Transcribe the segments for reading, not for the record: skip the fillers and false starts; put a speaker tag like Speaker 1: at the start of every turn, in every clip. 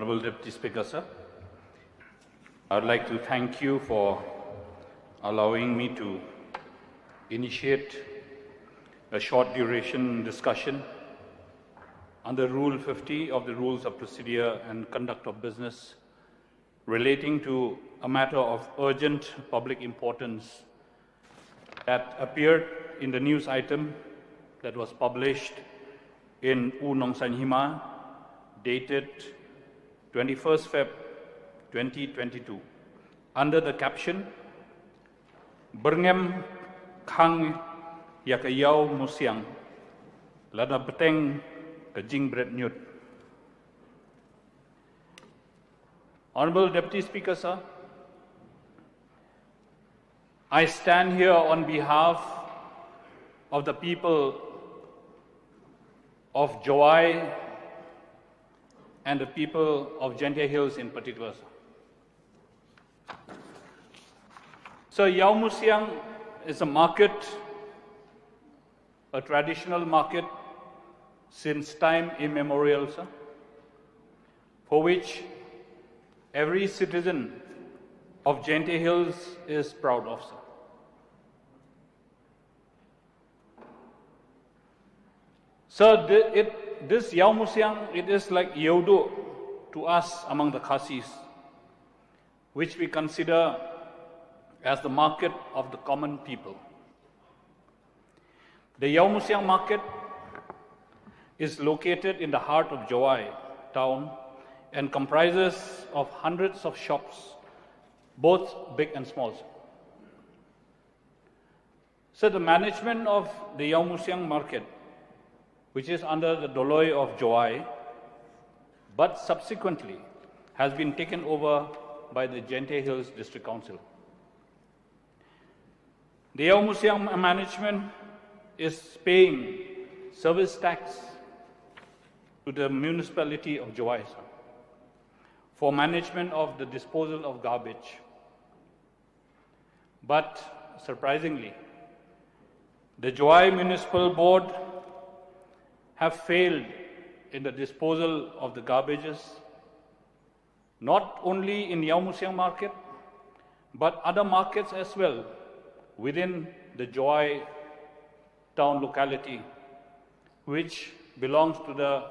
Speaker 1: Honorable Deputy Speaker, sir, I would like to thank you for allowing me to initiate a short duration discussion under Rule 50 of the Rules of Procedure and Conduct of Business relating to a matter of urgent public importance that appeared in the news item that was published in U Nong San Hima, dated 21st Feb 2022, under the caption, Berngem Khang Yakayau Musiang, Lada Beteng Kajing Bret ñiut. Honorable Deputy Speaker, sir, I stand here on behalf of the people of Jowai and the people of Gentian Hills in particular. So Yau Musiang is a market, a traditional market since time immemorial, sir, for which every citizen of Gentian Hills is proud of, sir. So this Yau Musiang, it is like Yodo to us among the Khasis, which we consider as the market of the common people. The Yau Musiang market is located in the heart of Jowai town and comprises of hundreds of shops, both big and small. So the management of the Yau Musiang market, which is under the Doloi of Jowai, but subsequently has been taken over by the Gentian Hills District Council. The Yau Musiang management is paying service tax to the municipality of Jowai for management of the disposal of garbage. But surprisingly, the Jowai Municipal Board have failed in the disposal of the garbages, not only in Yau Musiang market, but other markets as well within the Jowai town locality, which belongs to the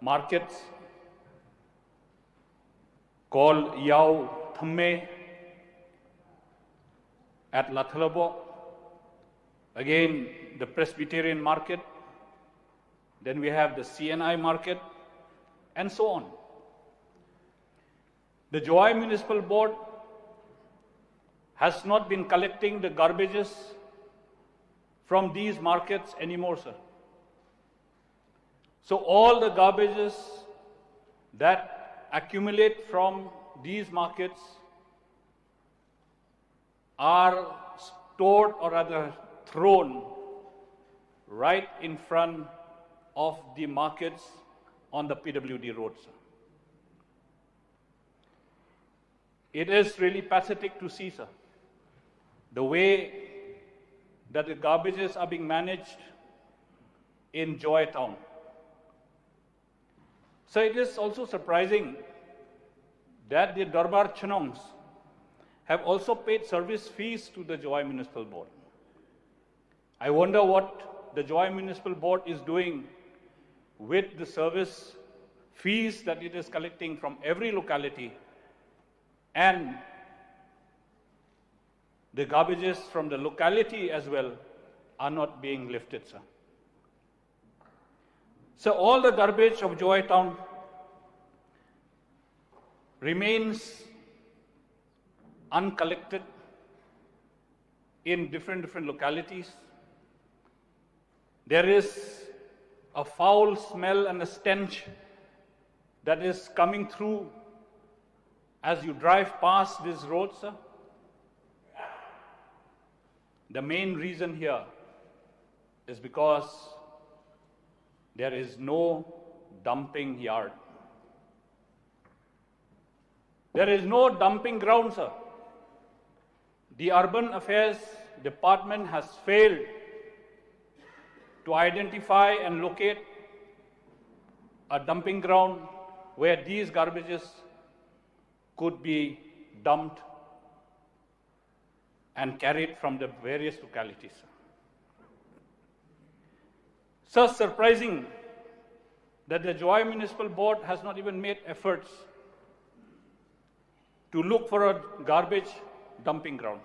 Speaker 1: markets called Yau Thamme at Lathalabo, again the Presbyterian market, then we have the CNI market, and so on. The Jowai Municipal Board has not been collecting the garbages from these markets anymore, sir. So all the garbages that accumulate from these markets are stored or rather thrown right in front of the markets on the PWD roads. It is really pathetic to see, sir, the way that the garbages are being managed in Jowai town. So it is also surprising that the Darbar Chenongs have also paid service fees to the Jowai Municipal Board. I wonder what the Jowai Municipal Board is doing with the service fees that it is collecting from every locality and the garbages from the locality as well are not being lifted, sir. So all the garbage of Jowai town remains uncollected in different localities. There is a foul smell and a stench that is coming through as you drive past these roads, sir. The main reason here is because there is no dumping yard. There is no dumping ground, sir. The Urban Affairs Department has failed to identify and locate a dumping ground where these garbages could be dumped and carried from the various localities. So surprising that the Jowai Municipal Board has not even made efforts to look for a garbage dumping ground.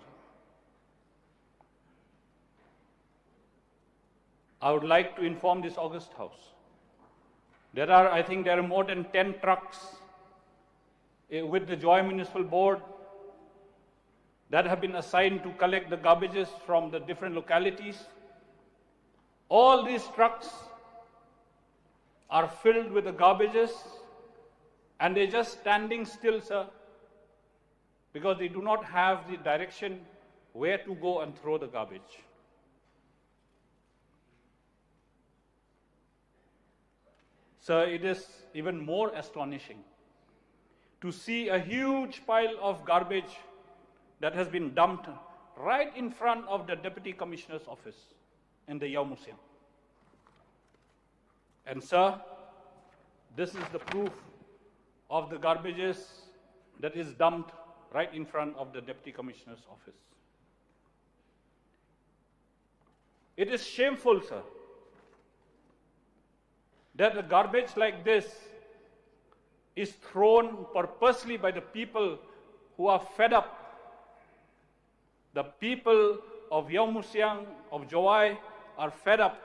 Speaker 1: I would like to inform this august House. I think there are more than 10 trucks with the Jowai Municipal Board that have been assigned to collect the garbages from the different localities. All these trucks are filled with the garbages and they're just standing still, sir, because they do not have the direction where to go and throw the garbage. Sir, it is even more astonishing to see a huge pile of garbage that has been dumped right in front of the Deputy Commissioner's office in the Yau Museum. And sir, this is the proof of the garbages that is dumped right in front of the Deputy Commissioner's office. It is shameful, sir, that a garbage like this is thrown purposely by the people who are fed up. The people of Yau Museum, of Jowai, are fed up,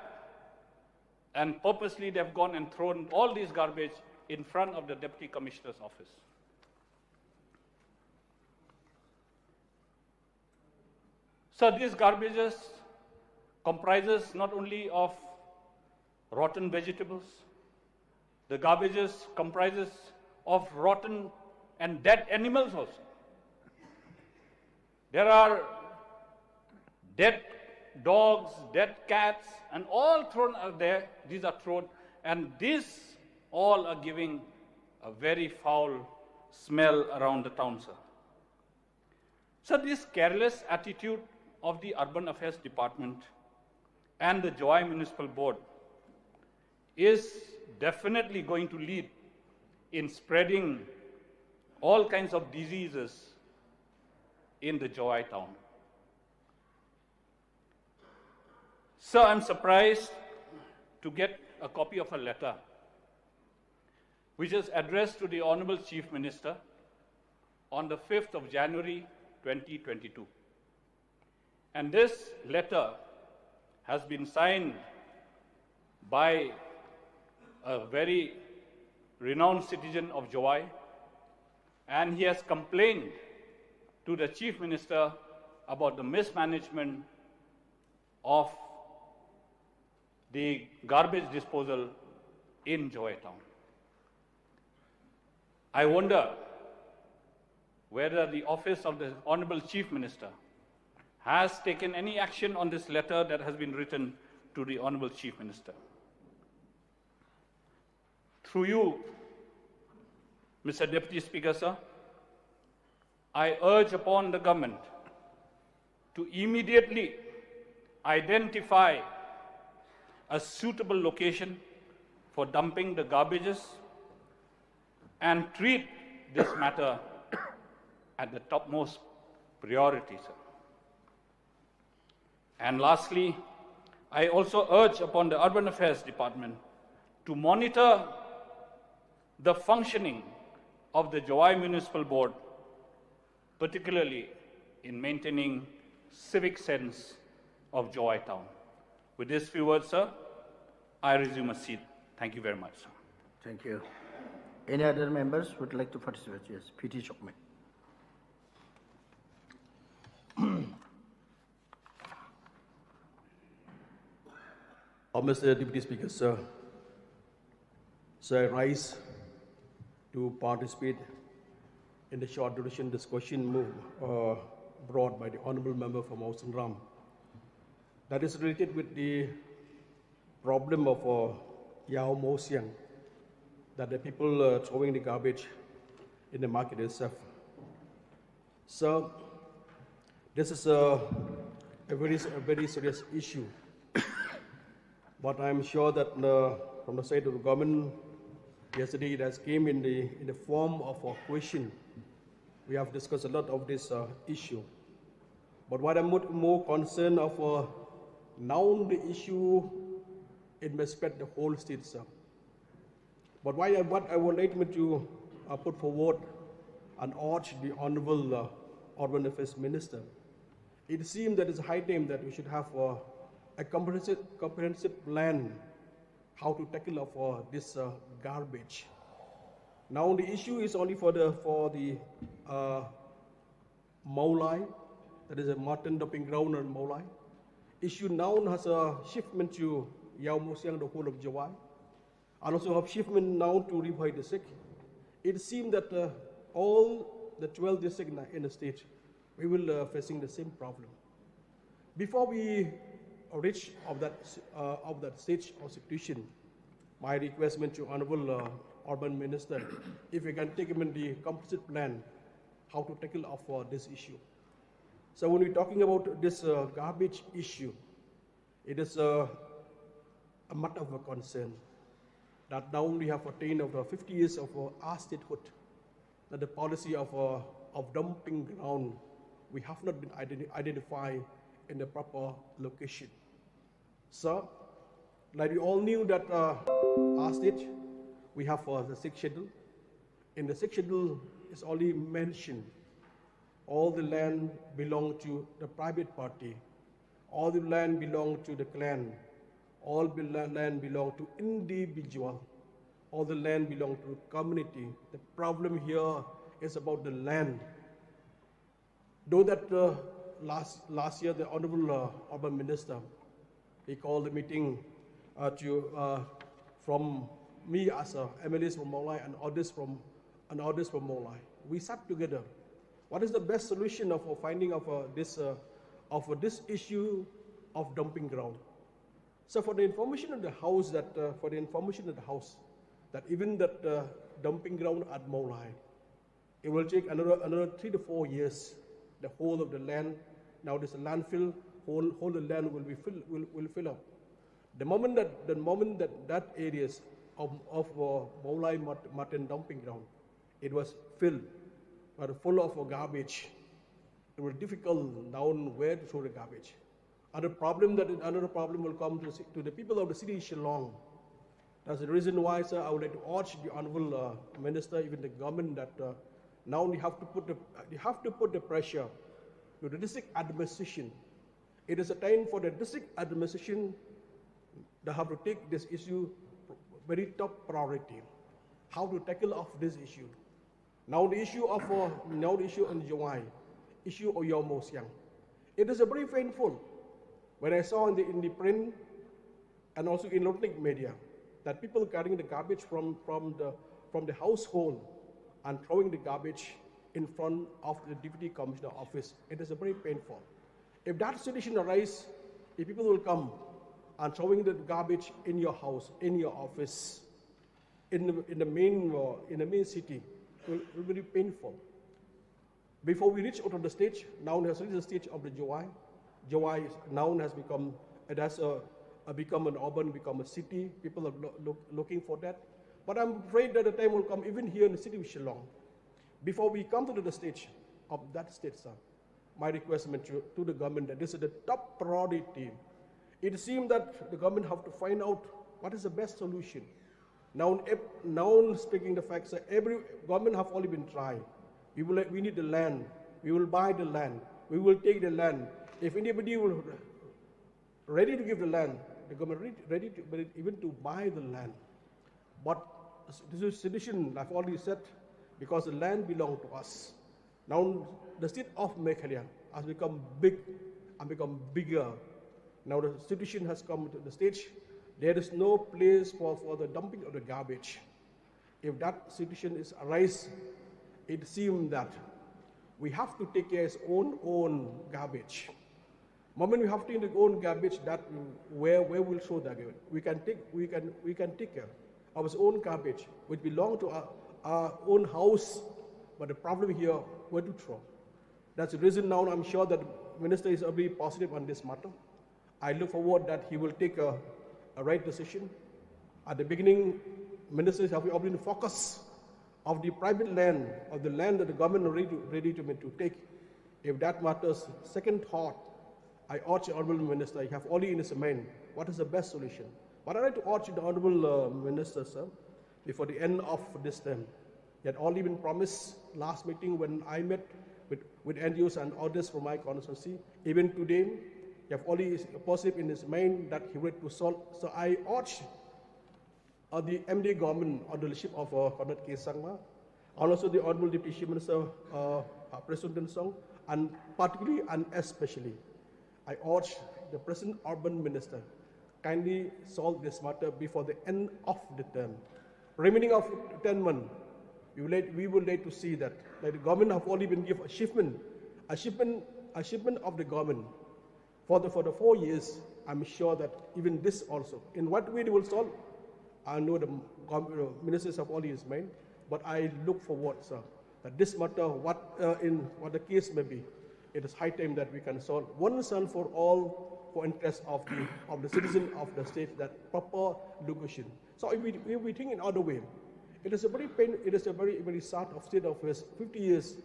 Speaker 1: and purposely they've gone and thrown all these garbage in front of the Deputy Commissioner's office. So these garbages comprises not only of rotten vegetables, the garbages comprises of rotten and dead animals also. There are dead dogs, dead cats, and all thrown out there. These are thrown, and these all are giving a very foul smell around the town, sir. So this careless attitude of the Urban Affairs Department and the Jowai Municipal Board is definitely going to lead in spreading all kinds of diseases in the Jowai town. So I'm surprised to get a copy of a letter which is addressed to the Honorable Chief Minister on the 5th of January 2022. And this letter has been signed by a very renowned citizen of Jowai, and he has complained to the Chief Minister about the mismanagement of the garbage disposal in Jowai town. I wonder whether the office of the Honorable Chief Minister has taken any action on this letter that has been written to the Honorable Chief Minister. Through you, Mr. Deputy Speaker, sir, I urge upon the government to immediately identify a suitable location for dumping the garbages and treat this matter at the topmost priority, sir. And lastly, I also urge upon the Urban Affairs Department to monitor the functioning of the Jowai Municipal Board, particularly in maintaining civic sense of Jowai town. With these few words, sir, I resume a seat. Thank you very much, sir.
Speaker 2: Thank you. Any other members would like to participate? Yes, PT Chokme.
Speaker 3: Mr. Deputy Speaker, sir, I rise to participate in the short duration discussion brought by the Honourable Member from Austen Ram that is related with the problem of Yau Museum, that the people throwing the garbage in the market itself. So this is a very serious issue. But I'm sure that from the side of the government, Yesterday it has came in the form of a question. We have discussed a lot of this issue. But what I'm more concerned of now the issue, it may spread the whole state, sir. But what I would like me to put forward and urge the Honorable Urban Affairs Minister, it seems that it's high time that we should have a comprehensive plan how to tackle this garbage. Now the issue is only for the Maulai, that is a mutton dumping ground in Maulai. Issue now has a shipment to Yao Mosiang, the whole of Jowai, and also have shipment now to Ribhai district. It seems that all the 12 districts in the state, we will facing the same problem. Before we reach of that stage of situation, my request to Honorable Urban Minister, if we can take him in the composite plan, how to tackle of this issue. So when we're talking about this garbage issue, it is a matter of a concern that now we have attained over 50 years of our statehood, that the policy of dumping ground, we have not been identified in the proper location. So, like we all knew that our state, we have the 6th schedule. In the 6th schedule, it's only mentioned all the land belong to the private party, all the land belong to the clan, all the land belong to individual, all the land belong to community. The problem here is about the land. Though that last year, the Honorable Urban Minister, he called the meeting from me as MLAs from Maulai and others from Maulai. We sat together. What is the best solution of finding of this issue of dumping ground? So for the information of the house that even that dumping ground at Maulai, it will take another 3 to 4 years. The whole of the land, now there's a landfill, whole the land will fill up. The moment that areas of Maulai mutton dumping ground, it was filled, but full of garbage. It was difficult now where to throw the garbage. Another problem will come to the people of the city of Shillong. That's the reason why, sir, I would like to urge the Honorable Minister, even the government, that now we have to put the pressure to the district administration. It is a time for the district administration to have to take this issue very top priority. How to tackle off this issue. Now the issue in Jowai, issue of Yao Mosiang. It is a very painful. When I saw in the print and also in electronic media that people carrying the garbage from the household and throwing the garbage in front of the Deputy Commissioner office, it is a very painful. If that situation arises, if people will come and throwing the garbage in your house, in your office, in the main city, it will be painful. Before we reach out of the stage, now has reached the stage of the Jowai. Jowai now has become an urban, become a city. People are looking for that. But I'm afraid that the time will come, even here in the city of Shillong. Before we come to the stage of that state, sir, my request to the government that this is the top priority. It seems that the government have to find out what is the best solution. Now speaking the facts, sir, every government have only been trying. We need the land. We will buy the land. We will take the land. If anybody will ready to give the land, the government ready to even to buy the land. But this is sedition, I've already said, because the land belongs to us. Now the state of Meghalaya has become big and become bigger. Now the situation has come to the stage. There is no place for the dumping of the garbage. If that situation is arise, it seems that we have to take care of our own garbage. Moment we have to take our own garbage, that where we'll throw that garbage. We can take care of our own garbage, which belong to our own house. But the problem here, where to throw. That's the reason now I'm sure that the Minister is very positive on this matter. I look forward that he will take a right decision. At the beginning, ministers have already been focus of the private land, of the land that the government is ready to take. If that matters, second thought, I urge the Honorable Minister, you have already in his mind, what is the best solution? But I'd like to urge the Honorable Minister, sir, before the end of this term, he had already been promised last meeting when I met with NGOs and others from my constituency. Even today, he have already positive in his mind that he would to solve. So I urge the MD government on the leadership of Conrad K. Sangma, and also the Honorable Deputy Chief Minister, President Song, and particularly and especially, I urge the present urban minister kindly solve this matter before the end of the term. Remaining of 10 months, we would like to see that the government have already been given a shipment of the government for the 4 years. I'm sure that even this also, in what way they will solve, I know the ministers have already in mind, but I look forward, sir, that this matter, what the case may be, it is high time that we can solve once and for all for interest of the citizen of the state, that proper location. So if we think in other way, it is a very sad of state of affairs, 50 years.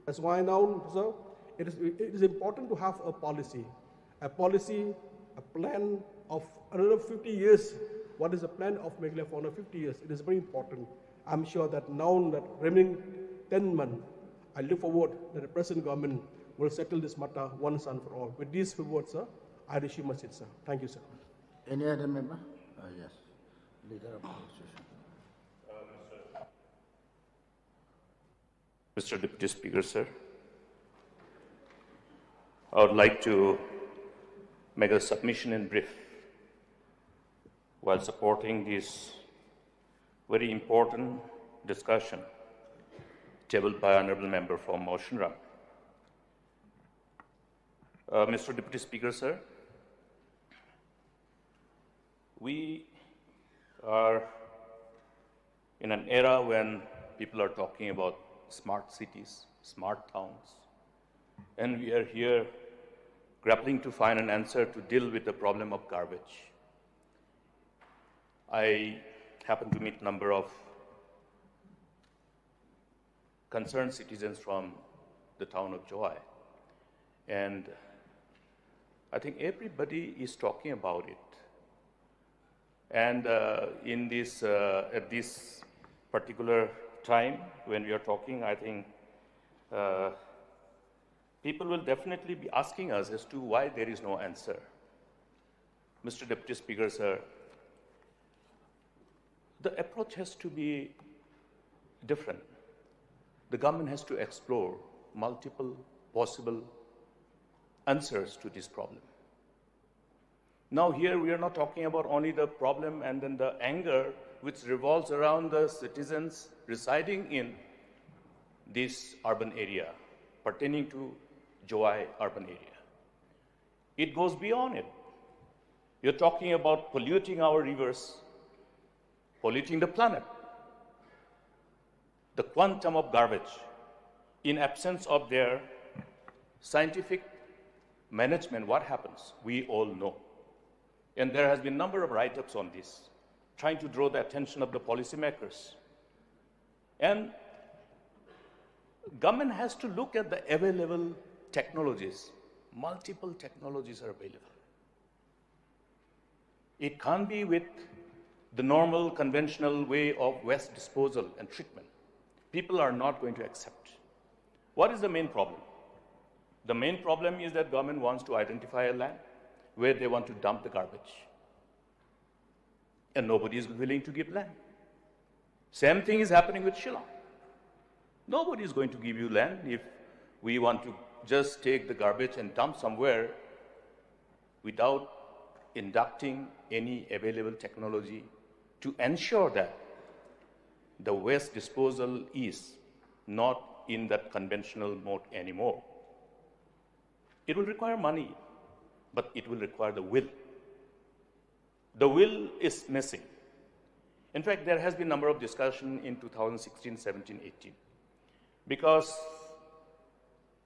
Speaker 3: That's why now, sir, it is important to have a policy, a plan of another 50 years. What is the plan of Meghalaya for another 50 years? It is very important. I'm sure that now that remaining 10 months, I look forward that the present government will settle this matter once and for all. With these few words, sir, I resume my seat, sir. Thank you, sir.
Speaker 2: Any other member? Yes. Leader of the opposition.
Speaker 1: Mr. Deputy Speaker, sir, I would like to make a submission in brief while supporting this very important discussion tabled by Honorable Member from Motionram. Mr. Deputy Speaker, sir, we are in an era when people are talking about smart cities, smart towns, and we are here grappling to find an answer to deal with the problem of garbage. I happen to meet a number of concerned citizens from the town of Jowai, and I think everybody is talking about it. And at this particular time when we are talking, I think people will definitely be asking us as to why there is no answer. Mr. Deputy Speaker, sir, the approach has to be different. The government has to explore multiple possible answers to this problem. Now here we are not talking about only the problem and then the anger which revolves around the citizens residing in this urban area, pertaining to Jowai urban area. It goes beyond it. You're talking about polluting our rivers, polluting the planet. The quantum of garbage, in absence of their scientific management, what happens? We all know. And there has been a number of write-ups on this, trying to draw the attention of the policymakers. And government has to look at the available technologies. Multiple technologies are available. It can't be with the normal, conventional way of waste disposal and treatment. People are not going to accept. What is the main problem? The main problem is that government wants to identify a land where they want to dump the garbage. And nobody is willing to give land. Same thing is happening with Syllad. Nobody is going to give you land if we want to just take the garbage and dump somewhere without inducting any available technology to ensure that the waste disposal is not in that conventional mode anymore. It will require money, but it will require the will. The will is missing. In fact, there has been a number of discussion in 2016, 17, 18. Because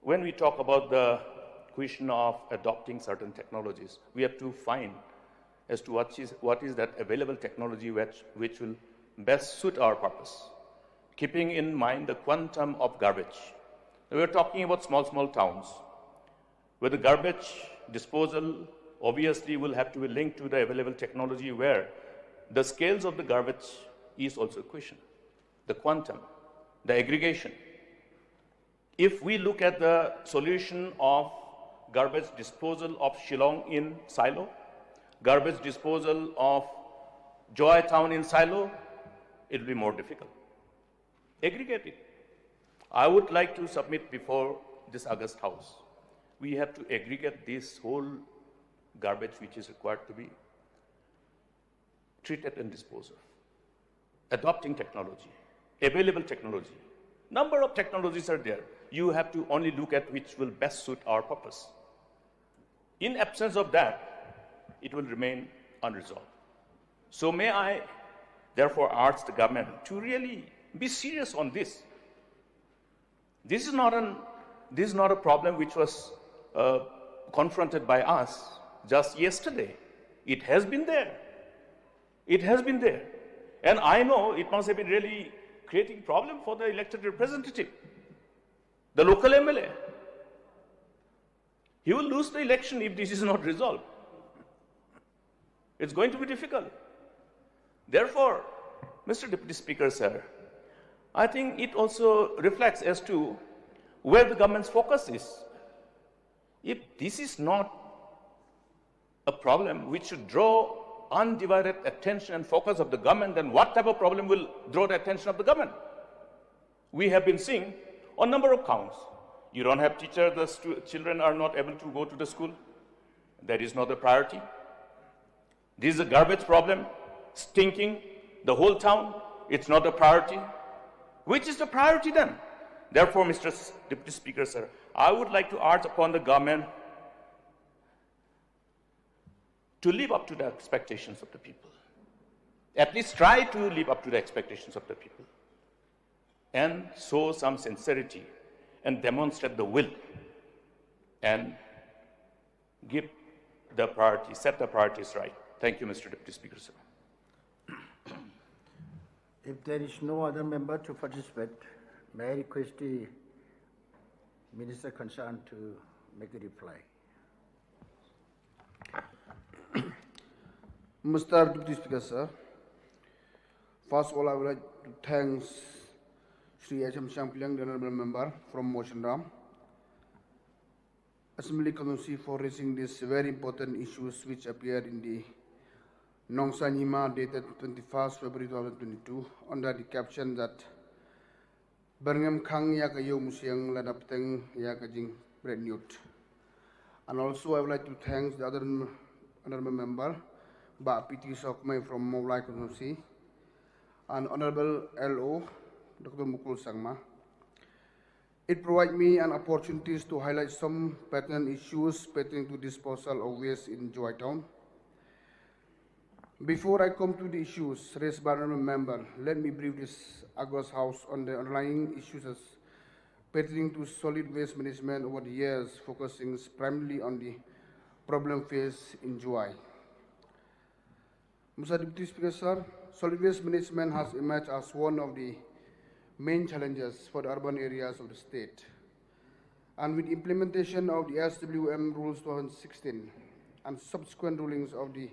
Speaker 1: when we talk about the question of adopting certain technologies, we have to find as to what is that available technology which will
Speaker 4: best suit our purpose, keeping in mind the quantum of garbage. We're talking about small towns, where the garbage disposal obviously will have to be linked to the available technology, where the scales of the garbage is also a question. The quantum, the aggregation. If we look at the solution of garbage disposal of Shillong in silo, garbage disposal of Jowai town in silo, it will be more difficult. Aggregate it. I would like to submit before this August House. We have to aggregate this whole garbage which is required to be treated and disposed of. Adopting technology, available technology. Number of technologies are there. You have to only look at which will best suit our purpose. In absence of that, it will remain unresolved. So may I therefore urge the government to really be serious on this. This is not a problem which was confronted by us just yesterday. It has been there. It has been there. And I know it must have been really creating problem for the elected representative, the local MLA. He will lose the election if this is not resolved. It's going to be difficult. Therefore, Mr. Deputy Speaker, sir, I think it also reflects as to where the government's focus is. If this is not a problem which should draw undivided attention and focus of the government, then what type of problem will draw the attention of the government? We have been seeing on number of counts. You don't have teachers, the children are not able to go to the school. That is not a priority. This is a garbage problem, stinking the whole town. It's not a priority. Which is the priority then? Therefore, Mr. Deputy Speaker, sir, I would like to urge upon the government to live up to the expectations of the people. At least try to live up to the expectations of the people and show some sincerity and demonstrate the will and give the priority, set the priorities right. Thank you, Mr. Deputy Speaker, sir.
Speaker 2: If there is no other member to participate, may I request the Minister concerned to make a reply.
Speaker 5: Mr. Deputy Speaker, sir, first of all, I would like to thank Sri HM Shangpliang, the Honourable Member from Motion Ram, Assembly Committee for raising these very important issues which appeared in the Nongsa Nima dated 21st February 2022 under the caption that Birmingham Kang iaka musiang ladapteng iaka jing ñiut. And also I would like to thank the other Honourable Member, Bah Sokmai from Mawlai Constituency, and Honourable LO, Dr. Mukul Sangma. It provides me an opportunity to highlight some pertinent issues pertaining to disposal of waste in Jowai town. Before I come to the issues raised by Honourable Member, let me brief this August House on the underlying issues pertaining to solid waste management over the years, focusing primarily on the problem faced in Jowai. Mr. Deputy Speaker, sir, solid waste management has emerged as one of the main challenges for the urban areas of the state. And with implementation of the SWM Rules 2016 and subsequent rulings of the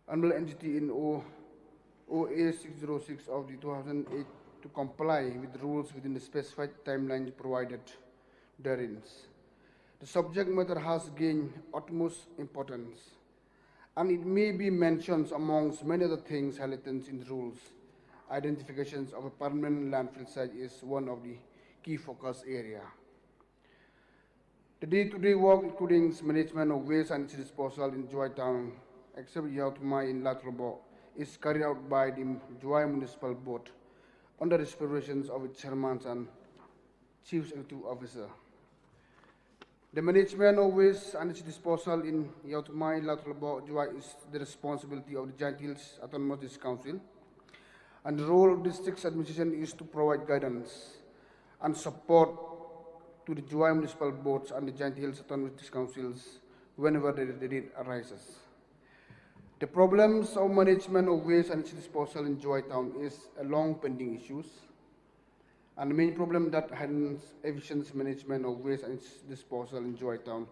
Speaker 5: Honourable Entity in OA 606 of the 2008 to comply with rules within the specified timeline provided therein, the subject matter has gained utmost importance, and it may be mentioned amongst many other things highlighted in the rules. Identifications of a permanent landfill site is one of the key focus area. The day-to-day work, including management of waste and its disposal in Jowai town, except Yautmai in Latrobo, is carried out by the Jowai Municipal Board under the supervision of its chairman and chief executive officer. The management of waste and its disposal in Yautmai, Latrobo, Jowai is the responsibility of the Giant Hills Autonomous Council, and the role of district administration is to provide guidance and support to the Jowai Municipal Boards and the Giant Hills Autonomous Councils whenever the need arises. The problems of management of waste and its disposal in Jowai town is a long pending issue. And the main problem that hinders efficient management of waste and its disposal in Jowai town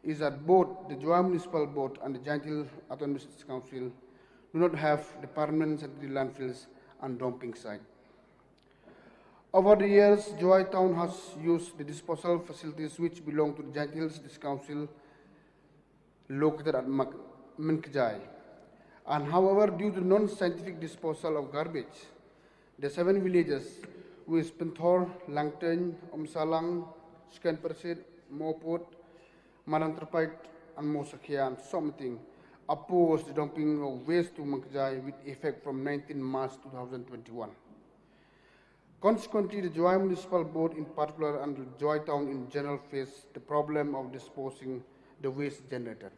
Speaker 5: is that both the Jowai Municipal Board and the Giant Hill Autonomous Council do not have the permanent sanitary landfills and dumping site. Over the years, Jowai town has used the disposal facilities which belong to the Giant Hills Council located at Menkejai. And however, due to non-scientific disposal of garbage, the 7 villages with Penthor, Langten, Omsalang, Skenpersit, Mopot, Marantrapait, and Mosakia, and something opposed the dumping of waste to Menkejai with effect from 19 March 2021. Consequently, the Jowai Municipal Board in particular and the Jowai town in general face the problem of disposing the waste generated.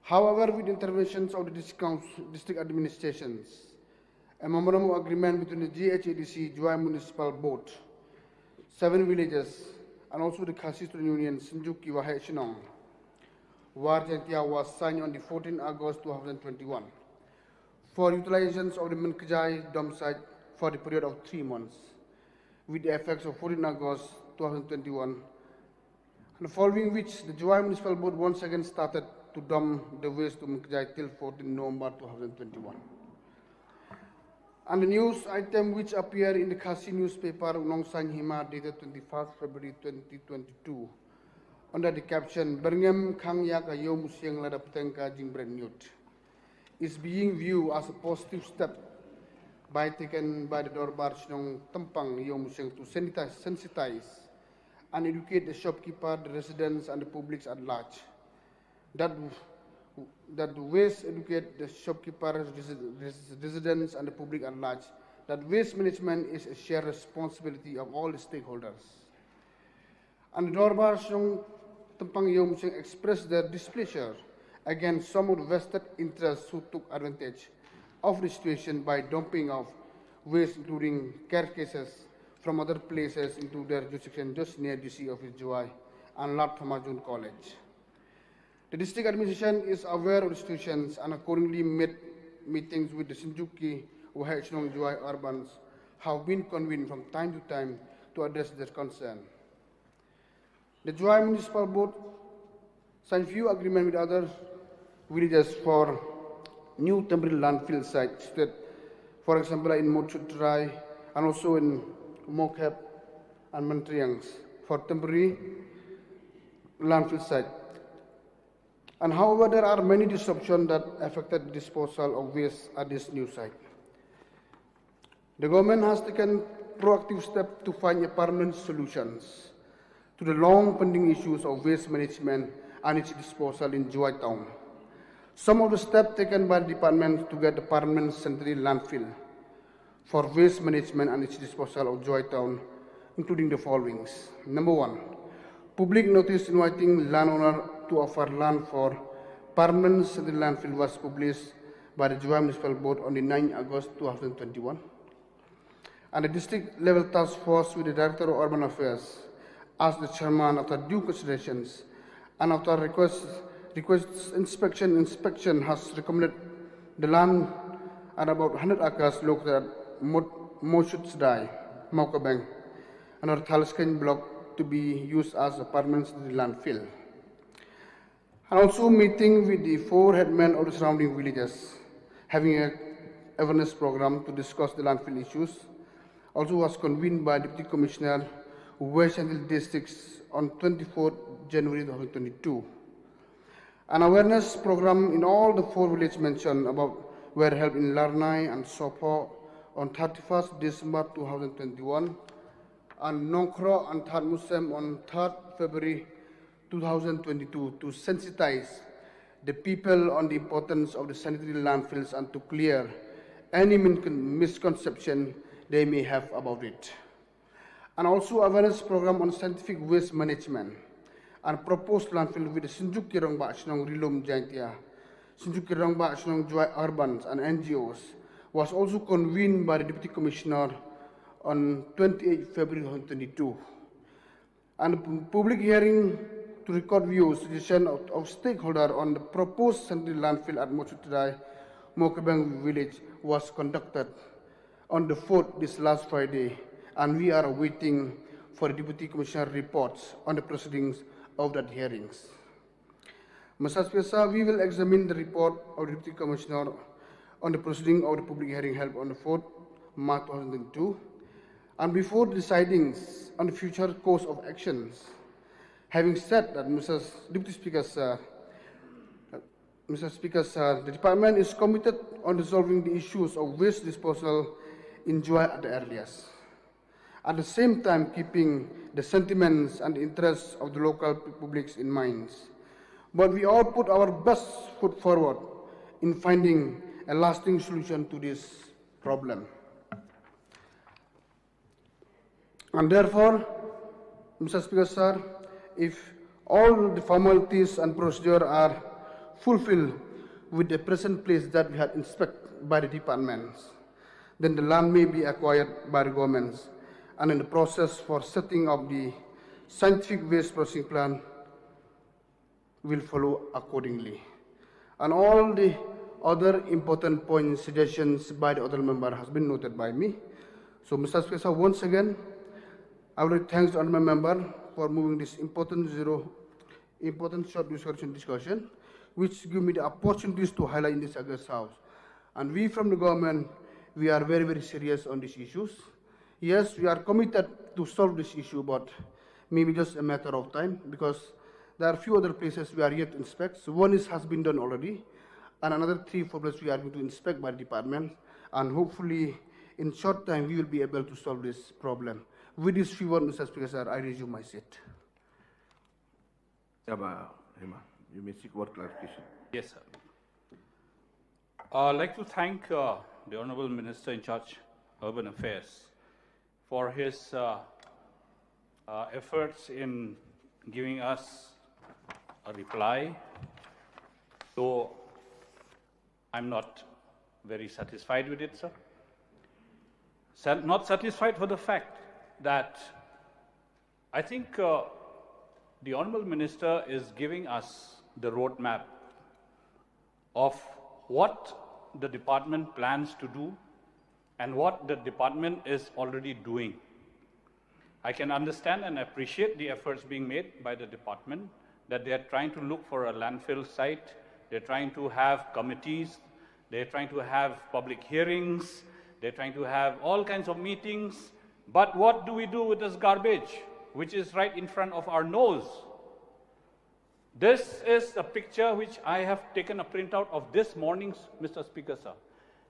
Speaker 5: However, with interventions of the district administrations, a memorandum of agreement between the GHADC, Jowai Municipal Board, 7 villages, and also the Khasi Student Union, Sinjuki Wahai Shinong, Warjantia was signed on the 14th August 2021 for utilizations of the Menkejai dump site for the period of 3 months, with the effects of 14 August 2021, and following which the Jowai Municipal Board once again started to dump the waste to Menkejai till 14 November 2021. And the news item which appeared in the Khasi newspaper Nongsang Hima dated 21st February 2022 under the caption Berngem Kang Yak Ayo Musyang Lada Petengka Jingbren ñiut is being viewed as a positive step taken by the Dorbar Shnong Tempang Yo Musyang to sensitize and educate the shopkeeper, the residents, and the public at large. That waste educate the shopkeepers, residents, and the public at large. That waste management is a shared responsibility of all the stakeholders. And the Dorbar Shnong Tempang Yo Musyang expressed their displeasure against some of the vested interests who took advantage of the situation by dumping of waste, including carcasses from other places into their jurisdiction just near DC office Jowai and Lat Thamajun College. The district administration is aware of the situations and accordingly made meetings with the Sinjuki Wahai Shinong Jowai urbans have been convened from time to time to address their concern. The Jowai Municipal Board signed few agreements with other villages for new temporary landfill sites, for example, in Mochutrai and also in Mokep and Mantriangs for temporary landfill site. And however, there are many disruptions that affected the disposal of waste at this new site. The government has taken proactive steps to find permanent solutions to the long pending issues of waste management and its disposal in Jowai town. Some of the steps taken by the department to get the permanent sanitary landfill for waste management and its disposal of Jowai town, including the following. Number 1, public notice inviting landowner to offer land for permanent sanitary landfill was published by the Jowai Municipal Board on the 9th August 2021. And the district level task force with the Director of Urban Affairs asked the chairman after due considerations and after request inspection has recommended the land at about 100 acres located at Moshutsdai, Maukabeng, and our Thalsken block to be used as a permanent landfill. And also meeting with the 4 headmen of the surrounding villages, having an awareness program to discuss the landfill issues. Also was convened by Deputy Commissioner West Hill Districts on 24 January 2022. An awareness program in all the 4 villages mentioned about were held in Larnai and Sopo on 31st December 2021, and Nongkro and Thad Musem on 3rd February 2022 to sensitize the people on the importance of the sanitary landfills and to clear any misconception they may have about it. And also awareness program on scientific waste management and proposed landfill with the Sinjuki Bah Shnong Rilum Jaintia, Sinjuki Bah Shnong Jowai Urbans and NGOs was also convened by the Deputy Commissioner on 28 February 2022. And the public hearing to record views, suggestion of stakeholder on the proposed central landfill at Mochutrai, Mokabang village was conducted on the 4th this last Friday, and we are waiting for the Deputy Commissioner reports on the proceedings of that hearings. Mr. Speaker, we will examine the report of the Deputy Commissioner on the proceeding of the public hearing held on the 4th March 2002, and before deciding on the future course of actions. Having said that, Mr. Deputy Speaker, the Department is committed on resolving the issues of waste disposal in Jowai at the earliest. At the same time, keeping the sentiments and interests of the local publics in mind. But we all put our best foot forward in finding a lasting solution to this problem. And therefore, Mr. Speaker, sir, if all the formalities and procedure are fulfilled with the present place that we had inspected by the departments, then the land may be acquired by the governments, and in the process for setting up the scientific waste processing plant will follow accordingly. And all the other important points, suggestions by the other member has been noted by me. So, Mr. Speaker, once again, I would like to thank the honourable member for moving this important short discussion, which give me the opportunities to highlight in this August House. And we from the government, we are very, very serious on these issues. Yes, we are committed to solve this issue, but maybe just a matter of time, because there are a few other places we are yet to inspect. So one has been done already, and another 3-4 places we are going to inspect by the department, and hopefully in short time we will be able to solve this problem. With this few words, Mr. Speaker, sir, I resume my seat.
Speaker 6: You may seek word clarification.
Speaker 1: Yes, sir. I'd like to thank the Honourable Minister in charge of Urban Affairs for his efforts in giving us a reply, though I'm not very satisfied with it, sir. Not satisfied for the fact that I think the Honourable Minister is giving us the roadmap of what the department plans to do and what the department is already doing. I can understand and appreciate the efforts being made by the department, that they are trying to look for a landfill site, they're trying to have committees, they're trying to have public hearings, they're trying to have all kinds of meetings. But what do we do with this garbage, which is right in front of our nose? This is a picture which I have taken a printout of this morning, Mr. Speaker, sir.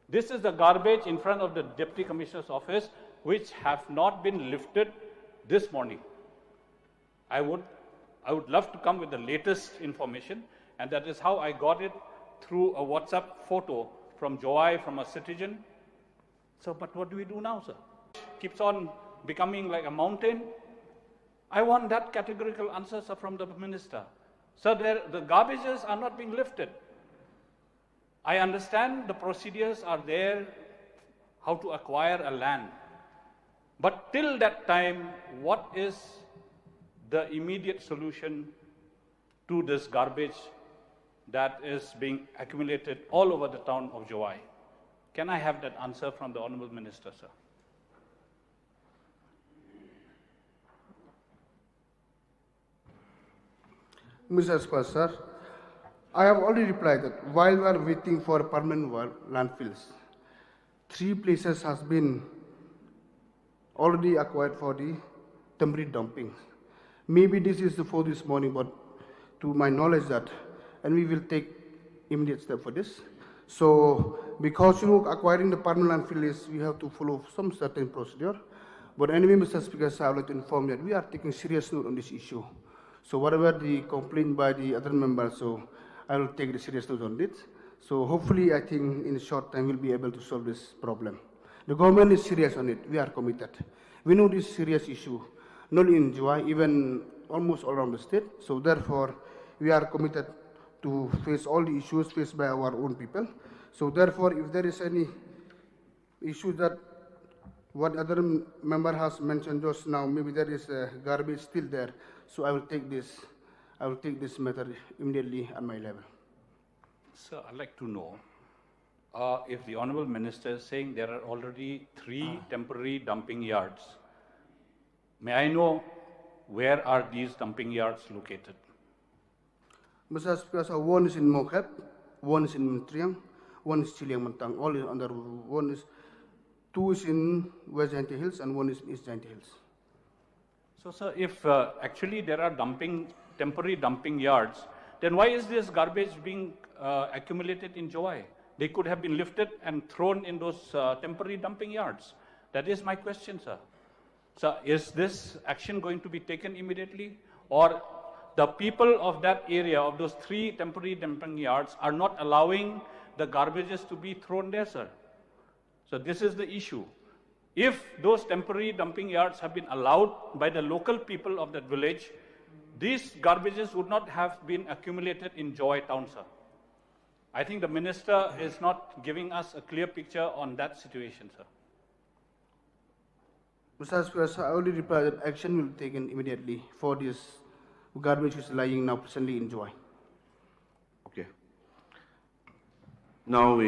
Speaker 1: This is the garbage in front of the Deputy Commissioner's office, which have not been lifted this morning. I would love to come with the latest information, and that is how I got it through a WhatsApp photo from Jowai, from a citizen. So, but what do we do now, sir? Keeps on becoming like a mountain. I want that categorical answer, sir, from the minister. So the garbages are not being lifted. I understand the procedures are there, how to acquire a land. But till that time, what is the immediate solution to this garbage that is being accumulated all over the town of Jowai? Can I have that answer from the Honourable Minister, sir?
Speaker 5: Mr. Speaker, sir, I have already replied that while we are waiting for permanent landfills, 3 places has been already acquired for the temporary dumping. Maybe this is the 4th this morning, but to my knowledge that, and we will take immediate step for this. So, because acquiring the permanent landfill is, we have to follow some certain procedure. But anyway, Mr. Speaker, sir, I would like to inform that we are taking serious note on this issue. So whatever the complaint by the other members, so I will take the serious note on it. So hopefully, I think in a short time we'll be able to solve this problem. The government is serious on it. We are committed. We know this serious issue, not only in Jowai, even almost all around the state. So therefore, we are committed to face all the issues faced by our own people. So therefore, if there is any issue that what other member has mentioned just now, maybe there is garbage still there. So I will take this I will take this matter immediately at my level.
Speaker 1: Sir, I'd like to know if the Honorable Minister is saying there are already 3 temporary dumping yards. May I know where are these dumping yards located?
Speaker 5: Mr. Speaker, one is in Mokep, one is in Triang, one is Chiliang Mantang, all is under one is 2 is in West Jaintia Hills and 1 is in East Jaintia Hills.
Speaker 1: So, sir, if actually there are temporary dumping yards, then why is this garbage being accumulated in Jowai? They could have been lifted and thrown in those temporary dumping yards. That is my question, sir. So, is this action going to be taken immediately, or the people of that area, of those 3 temporary dumping yards, are not allowing the garbages to be thrown there, sir? So this is the issue. If those temporary dumping yards have been allowed by the local people of that village, these garbages would not have been accumulated in Jowai town, sir. I think the minister is not giving us a clear picture on that situation, sir.
Speaker 5: Mr. Speaker, I already replied that action will be taken immediately for this garbage which is lying now presently in Jowai.
Speaker 6: Okay. Now we